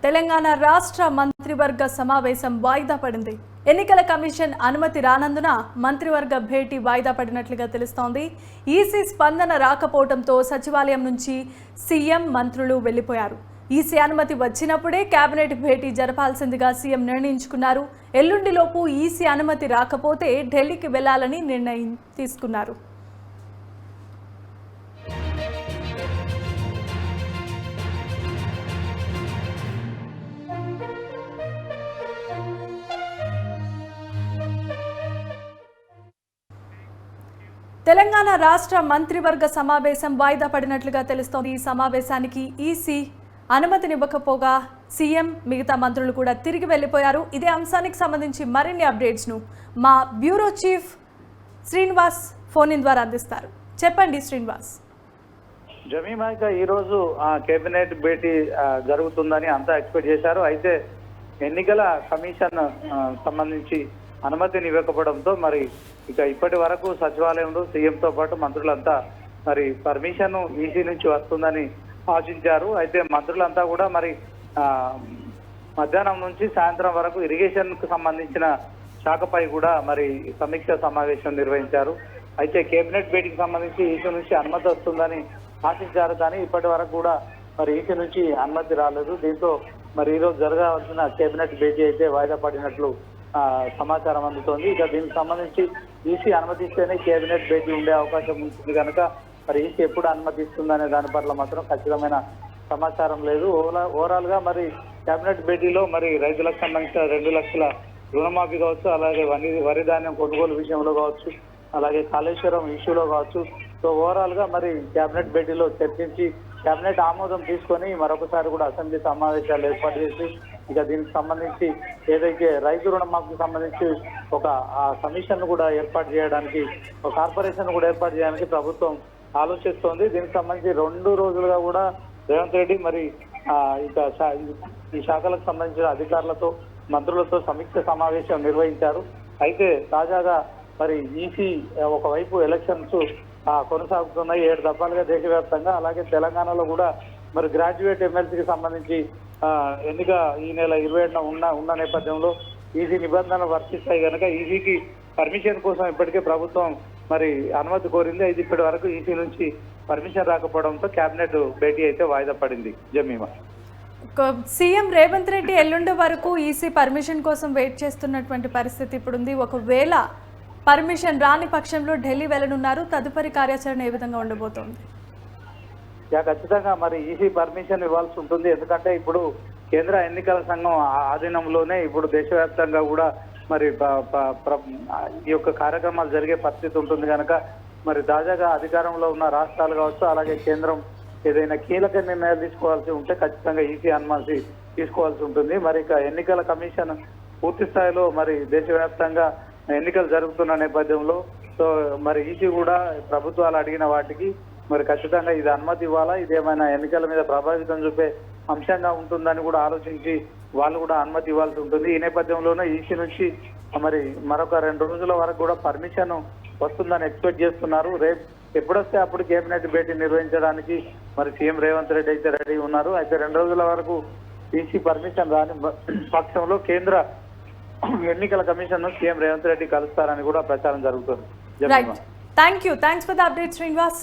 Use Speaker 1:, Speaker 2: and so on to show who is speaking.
Speaker 1: తెలంగాణ రాష్ట్ర మంత్రివర్గ సమావేశం వాయిదా పడింది. ఎన్నికల కమిషన్ అనుమతి రానందున మంత్రివర్గ భేటీ వాయిదా పడినట్లుగా తెలుస్తోంది. ఈసీ స్పందన రాకపోవడంతో సచివాలయం నుంచి సీఎం మంత్రులు వెళ్లిపోయారు. ఈసీ అనుమతి వచ్చినప్పుడే కేబినెట్ భేటీ జరపాల్సిందిగా సీఎం నిర్ణయించుకున్నారు. ఎల్లుండిలోపు ఈసీ అనుమతి రాకపోతే ఢిల్లీకి వెళ్లాలని నిర్ణయం తీసుకున్నారు. తెలంగాణ రాష్ట్ర మంత్రివర్గ సమావేశం వాయిదా పడినట్లుగా తెలుస్తోంది. ఈ సమావేశానికి ఈసీ అనుమతినివ్వకపోగా సీఎం మిగతా మంత్రులు కూడా తిరిగి వెళ్లిపోయారు. ఇదే అంశానికి సంబంధించి మరిన్ని అప్డేట్స్ ను మా bureau chief Srinivas phone in ద్వారా అందిస్తారు. చెప్పండి శ్రీనివాస్.
Speaker 2: జమీమా, ఈ రోజు కేబినెట్ భేటీ జరుగుతుందని అంతా ఎక్స్పెక్ట్ చేశారు. అయితే ఎన్నికల కమిషన్ సంబంధించి అనుమతిని ఇవ్వకపోవడంతో మరి ఇప్పటి వరకు సచివాలయంలో సీఎంతో పాటు మంత్రులంతా మరి పర్మిషన్ ఈసీ నుంచి వస్తుందని ఆశించారు. అయితే మంత్రులంతా కూడా మరి మధ్యాహ్నం నుంచి సాయంత్రం వరకు ఇరిగేషన్ కు సంబంధించిన శాఖపై కూడా మరి సమీక్ష సమావేశం నిర్వహించారు. అయితే కేబినెట్ భేటీకి సంబంధించి ఈసీ నుంచి అనుమతి వస్తుందని ఆశించారు, కానీ ఇప్పటి వరకు కూడా మరి ఈసీ నుంచి అనుమతి రాలేదు. దీంతో మరి ఈరోజు జరగాల్సిన కేబినెట్ భేటీ అయితే వాయిదా పడినట్లు సమాచారం అందుతోంది. ఇక దీనికి సంబంధించి ఈసీ అనుమతిస్తేనే కేబినెట్ భేటీ ఉండే అవకాశం ఉంటుంది కనుక మరి ఈసీ ఎప్పుడు అనుమతిస్తుందనే దాని పట్ల మాత్రం ఖచ్చితమైన సమాచారం లేదు. ఓవరాల్ గా మరి కేబినెట్ భేటీలో మరి రైతులకు సంబంధించిన 2 లక్షల రుణమాఫీ కావచ్చు, అలాగే వరి ధాన్యం కొనుగోలు విషయంలో కావచ్చు, అలాగే కాళేశ్వరం ఇష్యూలో కావచ్చు. సో ఓవరాల్ గా మరి కేబినెట్ భేటీలో చర్చించి కేబినెట్ ఆమోదం తీసుకొని మరొకసారి కూడా అసెంబ్లీ సమావేశాలు ఏర్పాటు చేసి ఇక దీనికి సంబంధించి ఏదైతే రైతు రుణమాఫీకి సంబంధించి ఒక కమిషన్ కూడా ఏర్పాటు చేయడానికి, ఒక కార్పొరేషన్ కూడా ఏర్పాటు చేయడానికి ప్రభుత్వం ఆలోచిస్తోంది. దీనికి సంబంధించి 2 రోజులుగా కూడా రేవంత్ రెడ్డి మరి ఇక ఈ శాఖలకు సంబంధించిన అధికారులతో మంత్రులతో సమీక్ష సమావేశం నిర్వహించారు. అయితే తాజాగా మరి ఈసీ ఒకవైపు ఎలక్షన్స్ కొనసాగుతున్నాయి 7 దఫాలుగా దేశవ్యాప్తంగా, అలాగే తెలంగాణలో కూడా మరి గ్రాడ్యుయేట్ ఎమ్మెల్సీకి సంబంధించి ఎన్నిక ఈ నెల 27న ఉన్న నేపథ్యంలో ఈసీ నిబంధనలు వర్తిస్తాయి కనుక ఈసీకి పర్మిషన్ కోసం ఇప్పటికే ప్రభుత్వం మరి అనుమతి కోరింది. అయితే ఇప్పటి వరకు ఈసీ నుంచి పర్మిషన్ రాకపోవడంతో కేబినెట్ భేటీ అయితే వాయిదా పడింది. జమీమా,
Speaker 1: సీఎం రేవంత్ రెడ్డి ఎల్లుండి వరకు ఈసీ పర్మిషన్ కోసం వెయిట్ చేస్తున్నటువంటి పరిస్థితి ఇప్పుడుంది. ఒకవేళ పర్మిషన్ రాని పక్షంలో ఢిల్లీ వెళ్లనున్నారు. తదుపరి కార్యాచరణ ఏ విధంగా ఉండబోతోంది?
Speaker 2: ఖచ్చితంగా మరి ఈసీ పర్మిషన్ ఇవ్వాల్సి ఉంటుంది. ఎందుకంటే ఇప్పుడు కేంద్ర ఎన్నికల సంఘం ఆధీనంలోనే ఇప్పుడు దేశవ్యాప్తంగా కూడా మరి ఈ యొక్క కార్యక్రమాలు జరిగే పరిస్థితి ఉంటుంది కనుక మరి తాజాగా అధికారంలో ఉన్న రాష్ట్రాలు కావచ్చు, అలాగే కేంద్రం ఏదైనా కీలక నిర్ణయాలు తీసుకోవాల్సి ఉంటే ఖచ్చితంగా ఈసీ అనుమతి తీసుకోవాల్సి ఉంటుంది. మరి ఇక ఎన్నికల కమిషన్ పూర్తి స్థాయిలో మరి దేశవ్యాప్తంగా ఎన్నికలు జరుగుతున్న నేపథ్యంలో సో మరి ఈసీ కూడా ప్రభుత్వాలు అడిగిన వాటికి మరి ఖచ్చితంగా ఇది అనుమతి ఇవ్వాలా, ఇదేమైనా ఎన్నికల మీద ప్రభావితం చూపే అంశంగా ఉంటుందని కూడా ఆలోచించి వాళ్ళు కూడా అనుమతి ఇవ్వాల్సి ఉంటుంది. ఈ నేపథ్యంలోనే ఈసీ నుంచి మరి మరొక 2 రోజుల వరకు కూడా పర్మిషన్ వస్తుందని ఎక్స్పెక్ట్ చేస్తున్నారు. రేపు ఎప్పుడొస్తే అప్పుడు కేబినెట్ భేటీ నిర్వహించడానికి మరి సీఎం రేవంత్ రెడ్డి అయితే రెడీ ఉన్నారు. అయితే 2 రోజుల వరకు ఈసీ పర్మిషన్ రాని పక్షంలో కేంద్ర ఎన్నికల కమిషన్ సీఎం రేవంత్ రెడ్డి కలుస్తారని కూడా ప్రచారం జరుగుతుంది.
Speaker 1: Thanks for the update Srinivas.